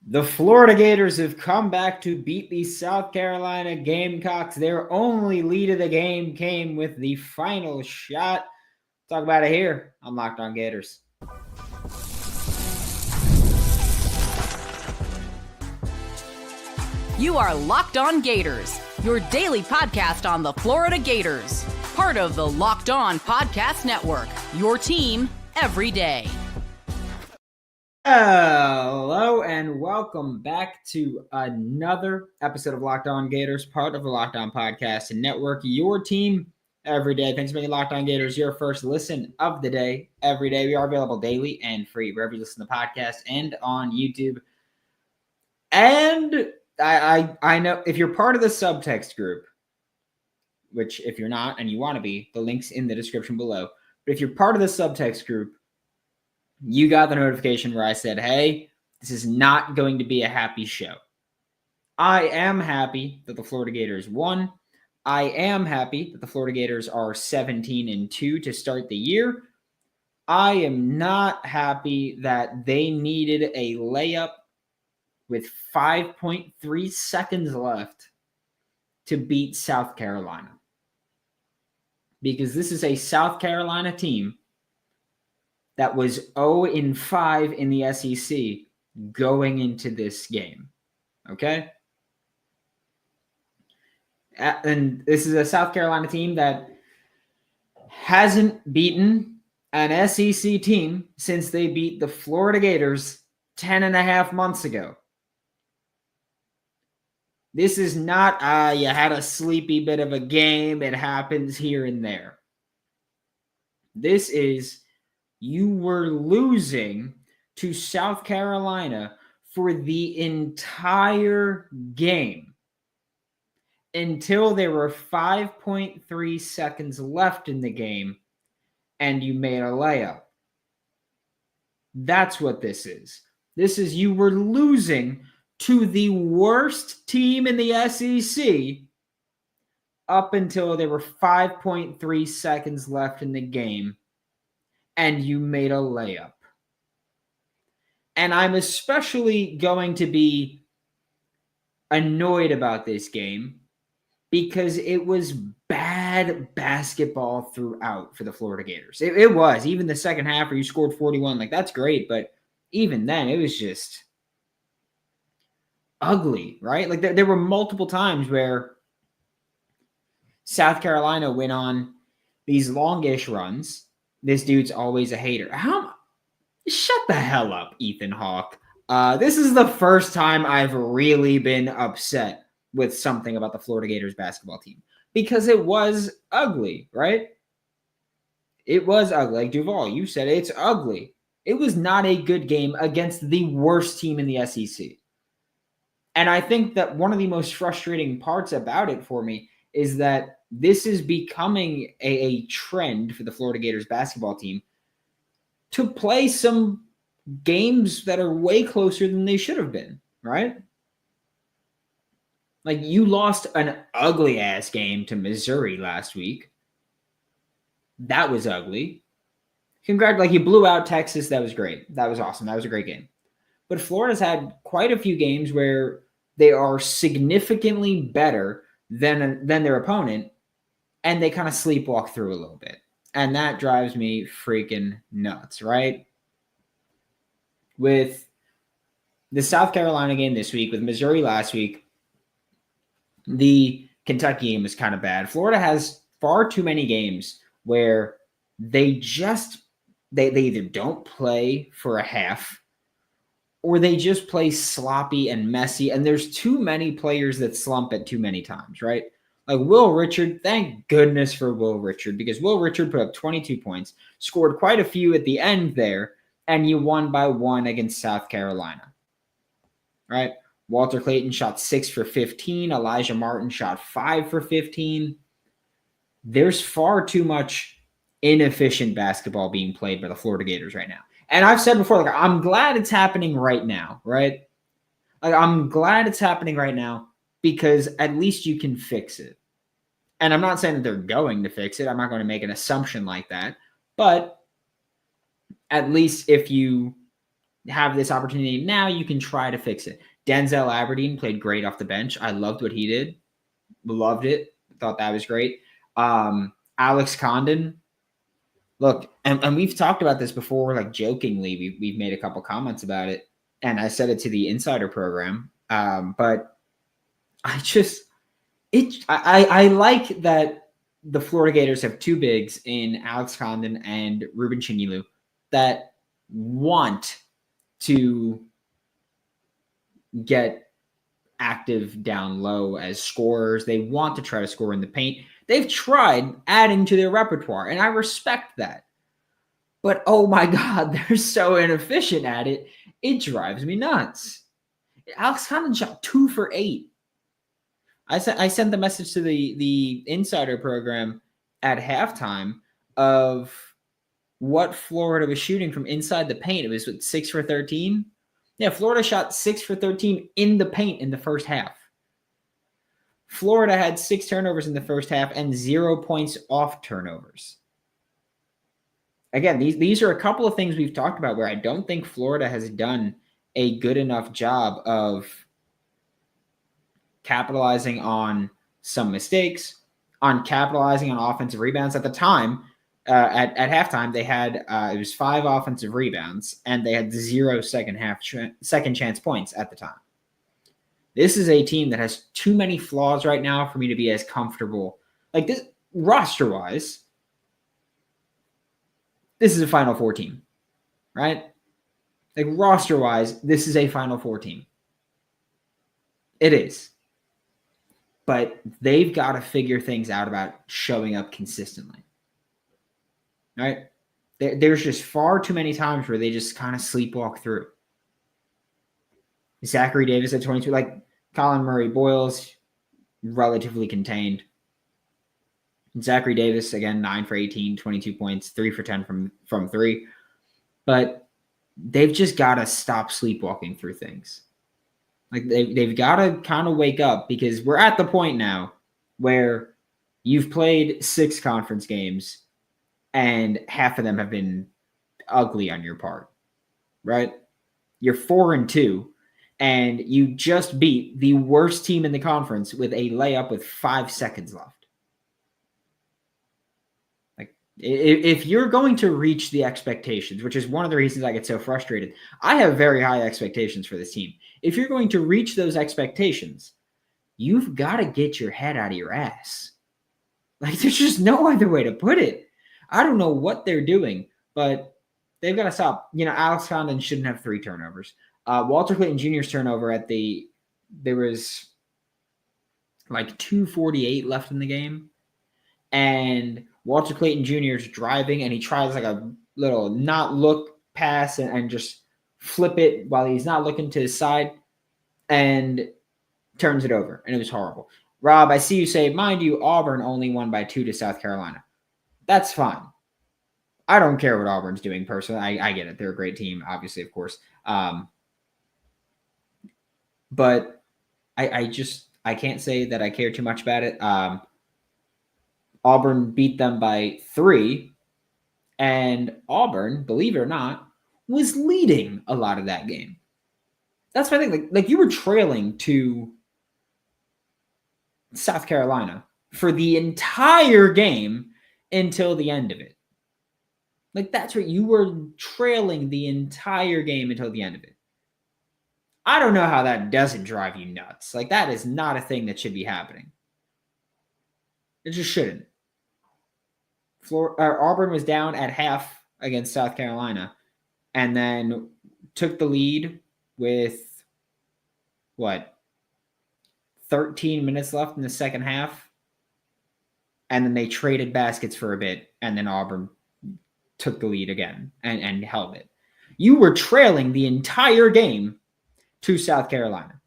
The Florida Gators have come back to beat the South Carolina Gamecocks. Their only lead of the game came with the final shot. Talk about it here on Locked On Gators. You are Locked On Gators, your daily podcast on the Florida Gators. Part of the Locked On Podcast Network, your team every day. Hello and welcome back to another episode of Locked On Gators, part of the Locked On Podcast Network, your team every day. Thanks for making Locked On Gators your first listen of the day every day. We are available daily and free wherever you listen to the podcast and on YouTube. And I know if you're part of the subtext group, which if you're not and you want to be, the link's in the description below. But if you're part of the subtext group, you got the notification where I said, hey, this is not going to be a happy show. I am happy that the Florida Gators won. I am happy that the Florida Gators are 17-2 to start the year. I am not happy that they needed a layup with 5.3 seconds left to beat South Carolina. Because this is a South Carolina team that was 0-5 in the SEC going into this game. Okay? And this is a South Carolina team that hasn't beaten an SEC team since they beat the Florida Gators 10.5 months ago. This is not, you had a sleepy bit of a game. It happens here and there. This is, you were losing to South Carolina for the entire game until there were 5.3 seconds left in the game and you made a layup. That's what this is. This is you were losing to the worst team in the SEC up until there were 5.3 seconds left in the game and you made a layup. And I'm especially going to be annoyed about this game because it was bad basketball throughout for the Florida Gators. It was. Even the second half where you scored 41, like that's great, but even then it was just ugly, right? Like there were multiple times where South Carolina went on these longish runs. This dude's always a hater. Shut the hell up, Ethan Hawke. This is the first time I've really been upset with something about the Florida Gators basketball team because it was ugly, right? It was ugly. Like Duval, you said it's ugly. It was not a good game against the worst team in the SEC. And I think that one of the most frustrating parts about it for me is that this is becoming a trend for the Florida Gators basketball team to play some games that are way closer than they should have been, right? Like you lost an ugly-ass game to Missouri last week. That was ugly. Like you blew out Texas. That was great. That was awesome. That was a great game. But Florida's had quite a few games where they are significantly better than their opponent, and they kind of sleepwalk through a little bit. And that drives me freaking nuts, right? With the South Carolina game this week, with Missouri last week, the Kentucky game was kind of bad. Florida has far too many games where they either don't play for a half or they just play sloppy and messy. And there's too many players that slump at too many times, right? Like Will Richard, thank goodness for Will Richard, because Will Richard put up 22 points, scored quite a few at the end there, and you won by 1 against South Carolina, right? Walter Clayton shot 6 for 15. Elijah Martin shot 5 for 15. There's far too much inefficient basketball being played by the Florida Gators right now. And I've said before, like, I'm glad it's happening right now, right? Like, I'm glad it's happening right now because at least you can fix it. And I'm not saying that they're going to fix it. I'm not going to make an assumption like that. But at least if you have this opportunity. Now you can try to fix it. Denzel Aberdeen played great off the bench. I loved what he did. Loved it. Thought that was great. Alex Condon. Look, and we've talked about this before, like jokingly. We've made a couple comments about it, and I said it to the Insider program. But I like that the Florida Gators have two bigs in Alex Condon and Ruben Chinilu that want to get active down low as scorers. They want to try to score in the paint. They've tried adding to their repertoire, and I respect that. But oh my God, they're so inefficient at it. It drives me nuts. Alex Condon shot 2 for 8. I sent the message to the Insider program at halftime of what Florida was shooting from inside the paint. It was 6 for 13. Yeah, Florida shot 6 for 13 in the paint in the first half. Florida had 6 turnovers in the first half and 0 points off turnovers. Again, these are a couple of things we've talked about where I don't think Florida has done a good enough job of capitalizing on some mistakes, on capitalizing on offensive rebounds. At the time, at halftime, they had it was 5 offensive rebounds, and they had 0 second chance points at the time. This is a team that has too many flaws right now for me to be as comfortable. Like this, roster-wise, this is a Final Four team, right? Like roster-wise, this is a Final Four team. It is. But they've got to figure things out about showing up consistently. Right? There's just far too many times where they just kind of sleepwalk through. Zachary Davis at 22, like Colin Murray-Boyles, relatively contained. Zachary Davis, again, 9 for 18, 22 points, 3 for 10 from 3. But they've just got to stop sleepwalking through things. Like they've got to kind of wake up, because we're at the point now where you've played 6 conference games and half of them have been ugly on your part, right? You're 4-2 and you just beat the worst team in the conference with a layup with 5 seconds left. Like if you're going to reach the expectations, which is one of the reasons I get so frustrated, I have very high expectations for this team. If you're going to reach those expectations, you've got to get your head out of your ass. Like there's just no other way to put it. I don't know what they're doing, but they've got to stop. Alex Condon shouldn't have 3 turnovers. Walter Clayton Jr.'s turnover there was like 2:48 left in the game. And Walter Clayton Jr. is driving and he tries like a little not look pass and just flip it while he's not looking to his side and turns it over. And it was horrible. Rob, I see you say, mind you, Auburn only won by 2 to South Carolina. That's fine. I don't care what Auburn's doing personally. I get it. They're a great team, obviously, of course. But I can't say that I care too much about it. Auburn beat them by 3, and Auburn, believe it or not, was leading a lot of that game. That's my thing. Like you were trailing to South Carolina for the entire game until the end of it. Like that's right. You were trailing the entire game until the end of it. I don't know how that doesn't drive you nuts. Like that is not a thing that should be happening. It just shouldn't. Auburn was down at half against South Carolina and then took the lead with 13 minutes left in the second half. And then they traded baskets for a bit, and then Auburn took the lead again and held it. You were trailing the entire game to South Carolina.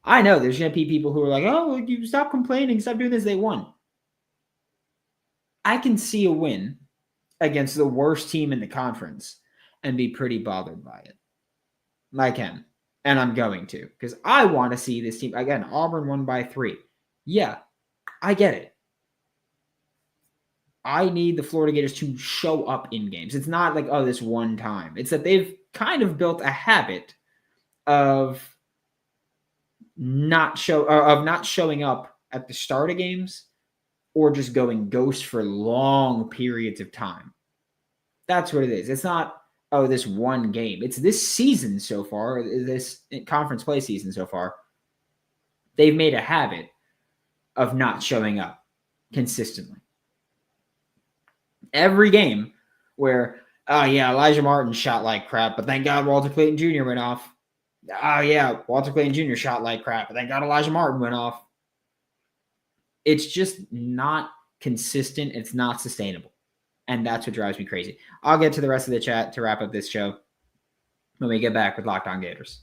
I know there's going to be people who are like, oh, you stop complaining, stop doing this. They won. I can see a win against the worst team in the conference and be pretty bothered by it. I can. And I'm going to. Because I want to see this team. Again, Auburn won by 3. Yeah, I get it. I need the Florida Gators to show up in games. It's not like, oh, this one time. It's that they've kind of built a habit of not showing up at the start of games or just going ghost for long periods of time. That's what it is. It's not, oh, this one game. It's this season so far, this conference play season so far. They've made a habit of not showing up consistently. Every game where, oh yeah, Elijah Martin shot like crap, but thank God Walter Clayton Jr. went off. Oh yeah, Walter Clayton Jr. shot like crap, but thank God Elijah Martin went off. It's just not consistent. It's not sustainable. And that's what drives me crazy. I'll get to the rest of the chat to wrap up this show when we get back with Locked On Gators.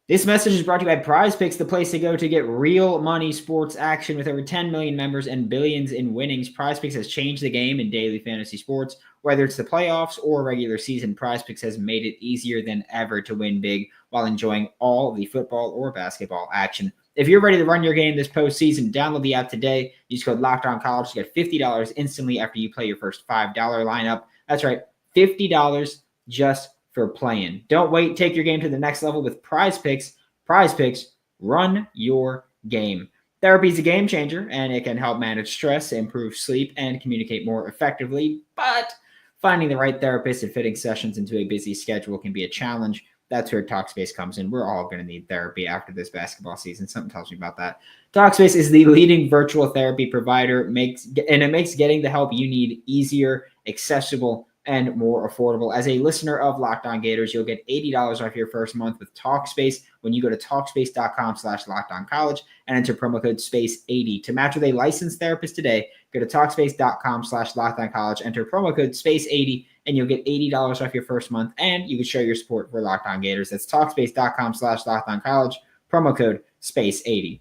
This message is brought to you by Prize Picks, the place to go to get real money sports action. With over 10 million members and billions in winnings, Prize Picks has changed the game in daily fantasy sports. Whether it's the playoffs or regular season, Prize Picks has made it easier than ever to win big while enjoying all the football or basketball action. If you're ready to run your game this postseason, download the app today. Use code LOCKEDONCollege to get $50 instantly after you play your first $5 lineup. That's right, $50 just for playing. Don't wait. Take your game to the next level with Prize Picks. Prize Picks, run your game. Therapy is a game changer, and it can help manage stress, improve sleep, and communicate more effectively. But finding the right therapist and fitting sessions into a busy schedule can be a challenge. That's where Talkspace comes in. We're all going to need therapy after this basketball season. Something tells me about that. Talkspace is the leading virtual therapy provider, and it makes getting the help you need easier, accessible, and more affordable. As a listener of Locked On Gators, you'll get $80 off your first month with Talkspace when you go to Talkspace.com/LockedOnCollege and enter promo code SPACE80. To match with a licensed therapist today, go to Talkspace.com/LockedOnCollege, enter promo code SPACE80, and you'll get $80 off your first month, and you can show your support for Locked On Gators. That's Talkspace.com/LockedOnCollege, promo code SPACE80.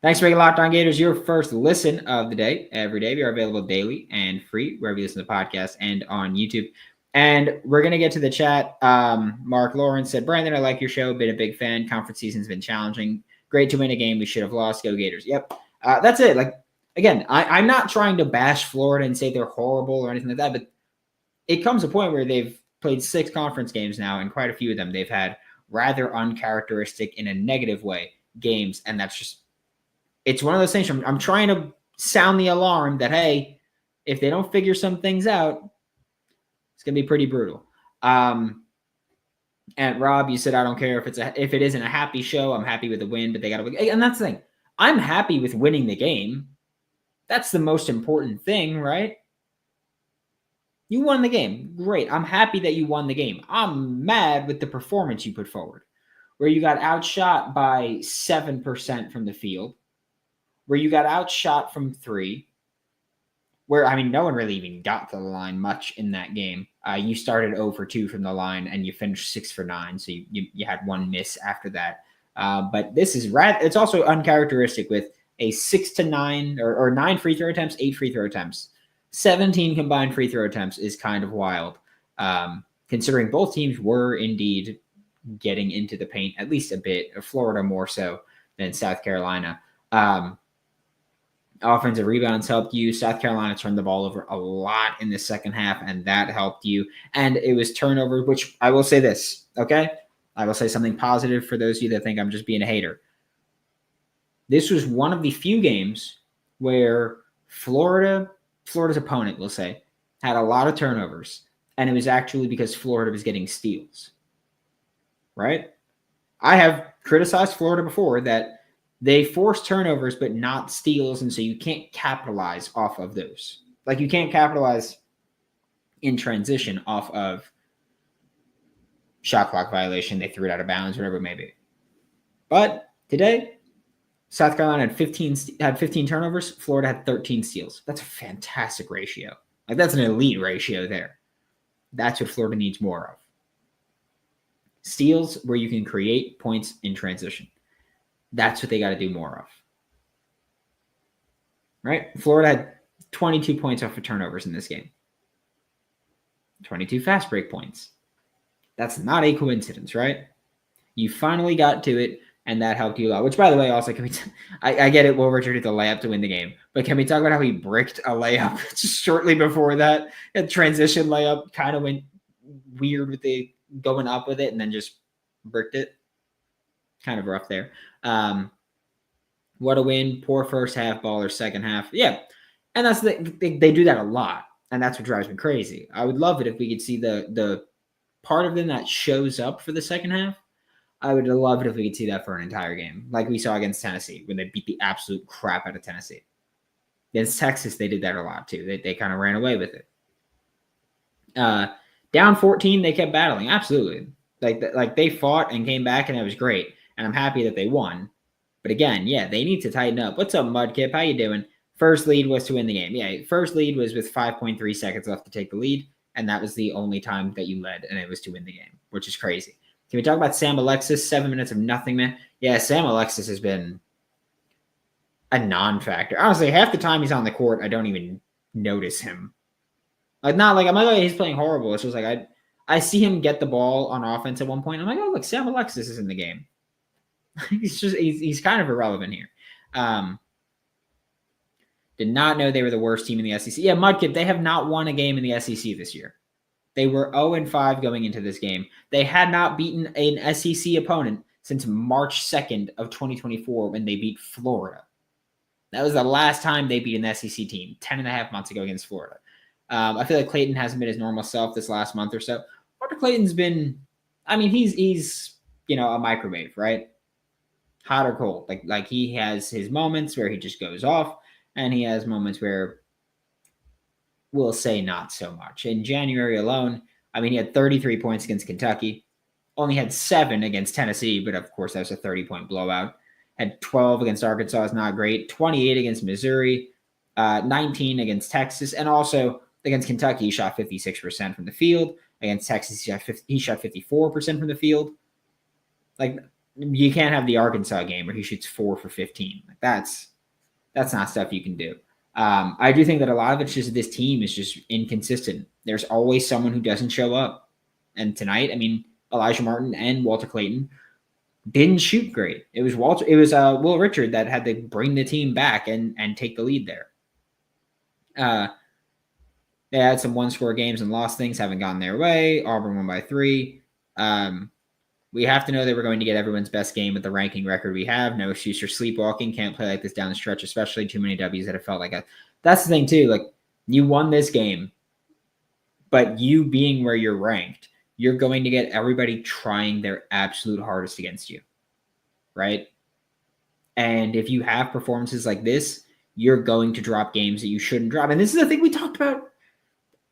Thanks for making Locked On Gators your first listen of the day. Every day, we are available daily and free wherever you listen to podcasts and on YouTube. And we're going to get to the chat. Mark Lawrence said, Brandon, I like your show. Been a big fan. Conference season's been challenging. Great to win a game we should have lost. Go Gators. Yep. That's it. Like, again, I'm not trying to bash Florida and say they're horrible or anything like that, but it comes a point where they've played 6 conference games now, and quite a few of them they've had rather uncharacteristic in a negative way games, and that's just, it's one of those things. I'm trying to sound the alarm that, hey, if they don't figure some things out, it's going to be pretty brutal. And Rob, you said, I don't care if it isn't a happy show. I'm happy with the win, but they got to win. And that's the thing. I'm happy with winning the game. That's the most important thing, right? You won the game. Great. I'm happy that you won the game. I'm mad with the performance you put forward, where you got outshot by 7% from the field, where you got outshot from 3, where, I mean, no one really even got to the line much in that game. You started 0 for 2 from the line, and you finished 6 for 9, so you had 1 miss after that. But this is it's also uncharacteristic with a 6 to 9 or 9 free throw attempts, 8 free throw attempts. 17 combined free throw attempts is kind of wild, considering both teams were indeed getting into the paint at least a bit, Florida more so than South Carolina. Offensive rebounds helped you. South Carolina turned the ball over a lot in the second half, and that helped you. And it was turnover, which I will say this, okay? I will say something positive for those of you that think I'm just being a hater. This was one of the few games where Florida's opponent, we'll say, had a lot of turnovers, and it was actually because Florida was getting steals, right? I have criticized Florida before that they force turnovers but not steals, and so you can't capitalize off of those. Like, you can't capitalize in transition off of shot clock violation. They threw it out of bounds, whatever it may be. But today, South Carolina had 15 turnovers. Florida had 13 steals. That's a fantastic ratio. Like, that's an elite ratio there. That's what Florida needs more of. Steals where you can create points in transition. That's what they got to do more of. Right? Florida had 22 points off of turnovers in this game. 22 fast break points. That's not a coincidence, right? You finally got to it. and that helped you a lot. Which, by the way, also can we? I get it. Will Richard hit the layup to win the game, but can we talk about how he bricked a layup just shortly before that? A transition layup kind of went weird with the going up with it, and then just bricked it. Kind of rough there. What a win! Poor first half, baller second half. Yeah, and that's they do that a lot, and that's what drives me crazy. I would love it if we could see the part of them that shows up for the second half. I would love it if we could see that for an entire game, like we saw against Tennessee when they beat the absolute crap out of Tennessee. Against Texas, they did that a lot too. They kind of ran away with it. Down 14, they kept battling. Absolutely. Like they fought and came back, and it was great. And I'm happy that they won. But again, yeah, they need to tighten up. What's up, Mudkip? How you doing? First lead was to win the game. Yeah, first lead was with 5.3 seconds left to take the lead, and that was the only time that you led, and it was to win the game, which is crazy. Can we talk about Sam Alexis? 7 minutes of nothing, man. Yeah, Sam Alexis has been a non-factor. Honestly, half the time he's on the court, I don't even notice him. Like, not like I'm like, oh, he's playing horrible. It's just like I see him get the ball on offense at one point. I'm like, oh, look, Sam Alexis is in the game. he's kind of irrelevant here. Did not know they were the worst team in the SEC. Yeah, Mudkip, they have not won a game in the SEC this year. They were 0-5 going into this game. They had not beaten an SEC opponent since March 2nd of 2024 when they beat Florida. That was the last time they beat an SEC team, 10.5 months ago against Florida. I feel like Clayton hasn't been his normal self this last month or so. Walter Clayton's been, I mean, he's a microwave, right? Hot or cold. Like he has his moments where he just goes off, and he has moments where we'll say not so much. In January alone, I mean, he had 33 points against Kentucky, only had 7 against Tennessee, but of course that was a 30-point blowout. Had 12 against Arkansas, is not great. 28 against Missouri, 19 against Texas, and also against Kentucky, he shot 56% from the field. Against Texas, he shot 54% from the field. Like, you can't have the Arkansas game where he shoots 4 for 15. Like, that's not stuff you can do. I do think that a lot of it's just this team is just inconsistent. There's always someone who doesn't show up. And tonight, I mean, Elijah Martin and Walter Clayton didn't shoot great. It was Will Richard that had to bring the team back and take the lead there. They had some one-score games and lost things, haven't gone their way. Auburn won by 3. We have to know that we're going to get everyone's best game with the ranking record we have. No excuse for sleepwalking. Can't play like this down the stretch, especially too many W's that have felt like a. That's the thing, too. Like, you won this game, but you being where you're ranked, you're going to get everybody trying their absolute hardest against you, right? And if you have performances like this, you're going to drop games that you shouldn't drop. And this is the thing we talked about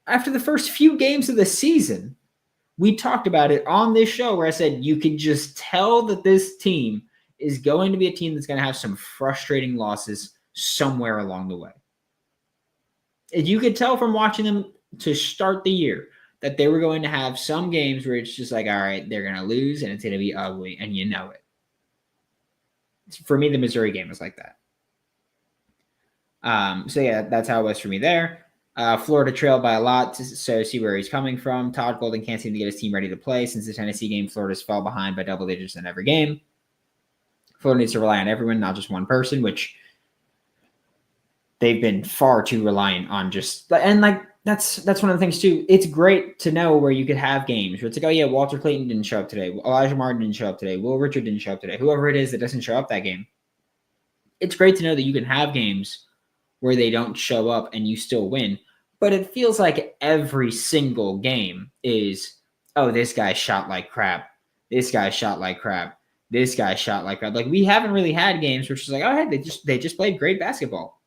after the first few games of the season. We talked about it on this show where I said you could just tell that this team is going to be a team that's going to have some frustrating losses somewhere along the way. And you could tell from watching them to start the year that they were going to have some games where it's just like, all right, they're going to lose and it's going to be ugly, and you know it. For me, the Missouri game was like that. So, yeah, that's how it was for me there. Florida trailed by a lot, so see where he's coming from. Todd Golden can't seem to get his team ready to play. Since the Tennessee game, Florida's fell behind by double digits in every game. Florida needs to rely on everyone, not just one person, which they've been far too reliant on just – and, like, that's one of the things, too. It's great to know where you could have games where it's like, oh, yeah, Walter Clayton didn't show up today. Elijah Martin didn't show up today. Will Richard didn't show up today. Whoever it is that doesn't show up that game. It's great to know that you can have games where they don't show up and you still win. But it feels like every single game is, oh, this guy shot like crap. This guy shot like crap. This guy shot like crap. Like, we haven't really had games where it's just like, oh, hey, they just played great basketball.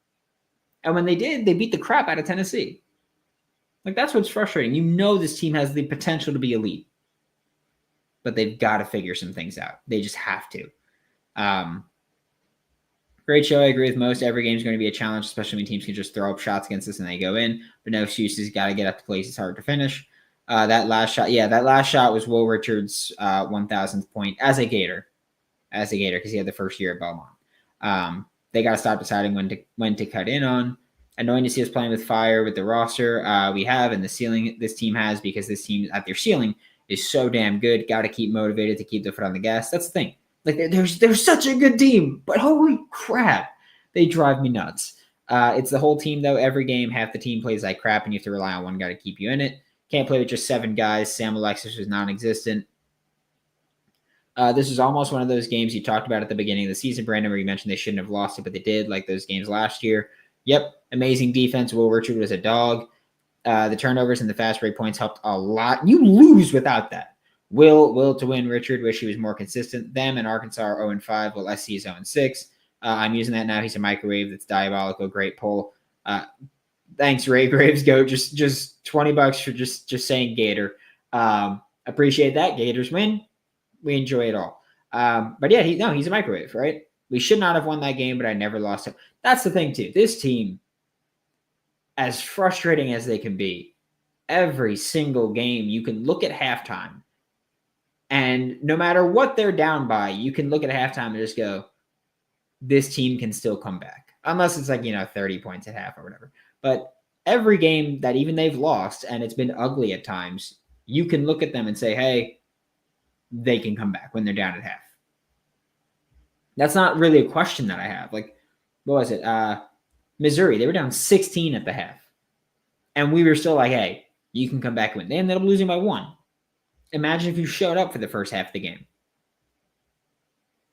And when they did, they beat the crap out of Tennessee. Like, that's what's frustrating. You know this team has the potential to be elite. But they've got to figure some things out. They just have to. Great show. I agree with most. Every game is going to be a challenge, especially when teams can just throw up shots against us and they go in. But no excuses. Got to get up to place. It's hard to finish. That last shot was Will Richards' 1,000th point as a Gator, because he had the first year at Belmont. They got to stop deciding when to cut in on. Annoying to see us playing with fire with the roster we have and the ceiling this team has, because this team at their ceiling is so damn good. Got to keep motivated to keep the foot on the gas. That's the thing. Like they're such a good team, but holy crap, they drive me nuts. It's the whole team though. Every game, half the team plays like crap, and you have to rely on one guy to keep you in it. Can't play with just 7 guys. Sam Alexis was non-existent. This is almost one of those games you talked about at the beginning of the season, Brandon, where you mentioned they shouldn't have lost it, but they did, like those games last year. Yep, amazing defense. Will Richard was a dog. The turnovers and the fast break points helped a lot. You lose without that. Will to win. Richard wish he was more consistent. Them and Arkansas are 0-5, while SC is 0-6. I'm using that now. He's a microwave. That's diabolical. Great pull. Thanks, Ray Graves. Go just $20 for just saying Gator. Appreciate that. Gators win. We enjoy it all. But yeah, he's a microwave, right? We should not have won that game, but I never lost him. That's the thing too. This team, as frustrating as they can be, every single game you can look at halftime, and no matter what they're down by, you can look at halftime and just go, this team can still come back. Unless it's like, 30 points at half or whatever. But every game that even they've lost, and it's been ugly at times, you can look at them and say, hey, they can come back when they're down at half. That's not really a question that I have. Like, what was it? Missouri, they were down 16 at the half. And we were still like, hey, you can come back and win. They ended up losing by 1. Imagine if you showed up for the first half of the game.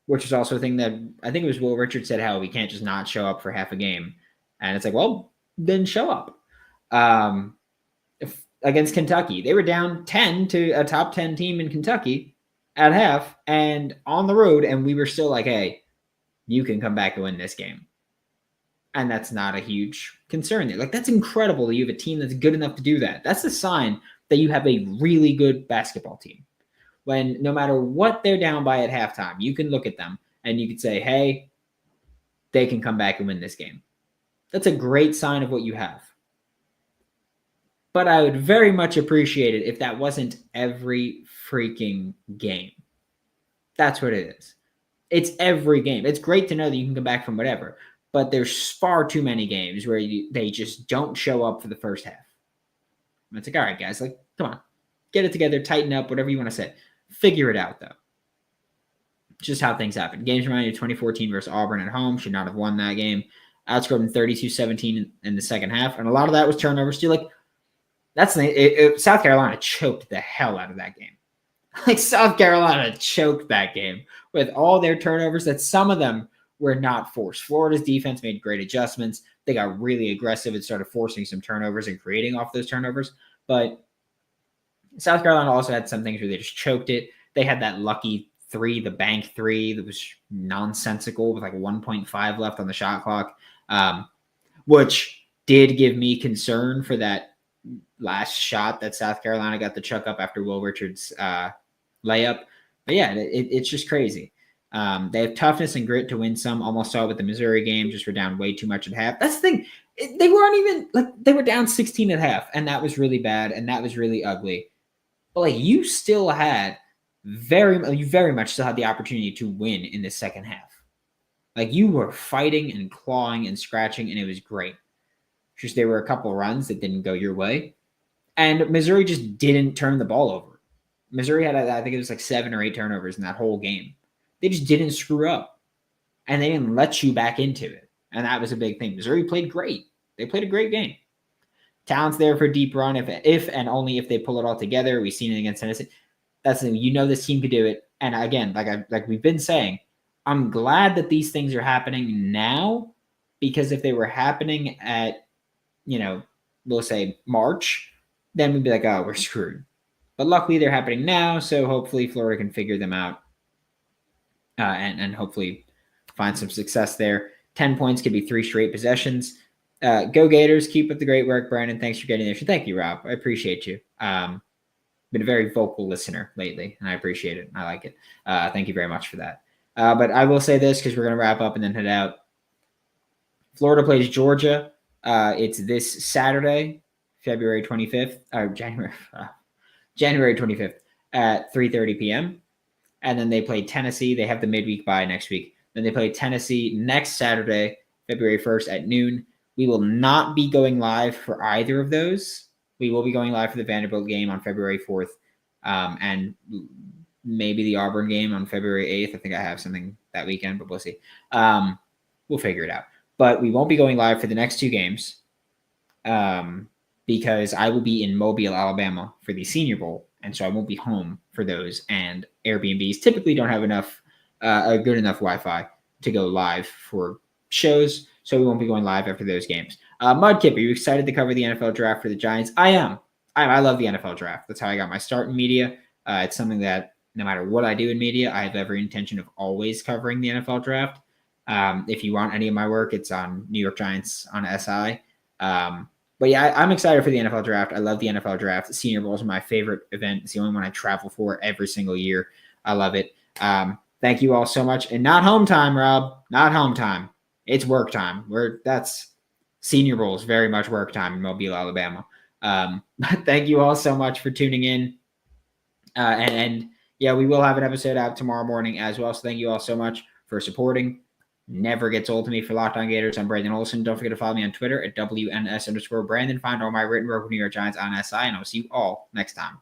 Which is also a thing that I think it was Will Richard said, how we can't just not show up for half a game. And it's like, well, then show up. Against Kentucky, they were down 10 to a top 10 team in Kentucky at half and on the road, and we were still like, hey, you can come back and win this game. And that's not a huge concern there. Like, that's incredible that you have a team that's good enough to do that. That's a sign that you have a really good basketball team. When no matter what they're down by at halftime, you can look at them and you can say, hey, they can come back and win this game. That's a great sign of what you have. But I would very much appreciate it if that wasn't every freaking game. That's what it is. It's every game. It's great to know that you can come back from whatever, but there's far too many games where they just don't show up for the first half. And it's like, all right, guys, like, come on, get it together, tighten up, whatever you want to say. Figure it out, though. Just how things happen. Games remind you of 2014 versus Auburn at home. Should not have won that game. Outscored them 32-17 in the second half, and a lot of that was turnovers too. Like, that's South Carolina choked the hell out of that game. Like, South Carolina choked that game with all their turnovers, that some of them were not forced. Florida's defense made great adjustments. They got really aggressive and started forcing some turnovers and creating off those turnovers. But South Carolina also had some things where they just choked it. They had that lucky 3, the bank 3, that was nonsensical with like 1.5 left on the shot clock, which did give me concern for that last shot that South Carolina got the chuck up after Will Richards' layup. But yeah, it's just crazy. They have toughness and grit to win some. Almost saw it with the Missouri game, just were down way too much at half. That's the thing. They weren't even, like, they were down 16 at half, and that was really bad, and that was really ugly. But like, you still had you very much still had the opportunity to win in the second half. Like, you were fighting and clawing and scratching, and it was great. Just there were a couple runs that didn't go your way. And Missouri just didn't turn the ball over. Missouri had, I think it was like 7 or 8 turnovers in that whole game. They just didn't screw up. And they didn't let you back into it. And that was a big thing. Missouri played great. They played a great game. Talent's there for a deep run if and only if they pull it all together. We've seen it against Tennessee. That's the thing. You know this team could do it. And again, like we've been saying, I'm glad that these things are happening now, because if they were happening at, we'll say March, then we'd be like, oh, we're screwed. But luckily they're happening now, so hopefully Florida can figure them out and hopefully find some success there. 10 points could be 3 straight possessions. Go Gators. Keep up the great work, Brandon. Thanks for getting there. Thank you, Rob. I appreciate you. Been a very vocal listener lately, and I appreciate it. I like it. Thank you very much for that. But I will say this, because we're going to wrap up and then head out. Florida plays Georgia. It's this Saturday, February 25th, or January 25th at 3:30 p.m. And then they play Tennessee. They have the midweek bye next week. Then they play Tennessee next Saturday, February 1st at noon. We will not be going live for either of those. We will be going live for the Vanderbilt game on February 4th. And maybe the Auburn game on February 8th. I think I have something that weekend, but we'll see. We'll figure it out. But we won't be going live for the next 2 games because I will be in Mobile, Alabama for the Senior Bowl, and so I won't be home for those. And Airbnbs typically don't have enough, a good enough Wi-Fi to go live for shows, so we won't be going live after those games. Mudkip, are you excited to cover the NFL draft for the Giants? I am. I love the NFL draft. That's how I got my start in media. It's something that no matter what I do in media, I have every intention of always covering the NFL draft. If you want any of my work, it's on New York Giants on SI. But yeah, I'm excited for the NFL draft. I love the NFL draft. The Senior Bowl is my favorite event. It's the only one I travel for every single year. I love it. Thank you all so much. And not home time, Rob. Not home time. It's work time. That's Senior Bowl is very much work time in Mobile, Alabama. Thank you all so much for tuning in. And yeah, we will have an episode out tomorrow morning as well. So thank you all so much for supporting. Never gets old to me. For Locked On Gators, I'm Brandon Olsen. Don't forget to follow me on Twitter at WNS_Brandon. Find all my written work with New York Giants on SI, and I'll see you all next time.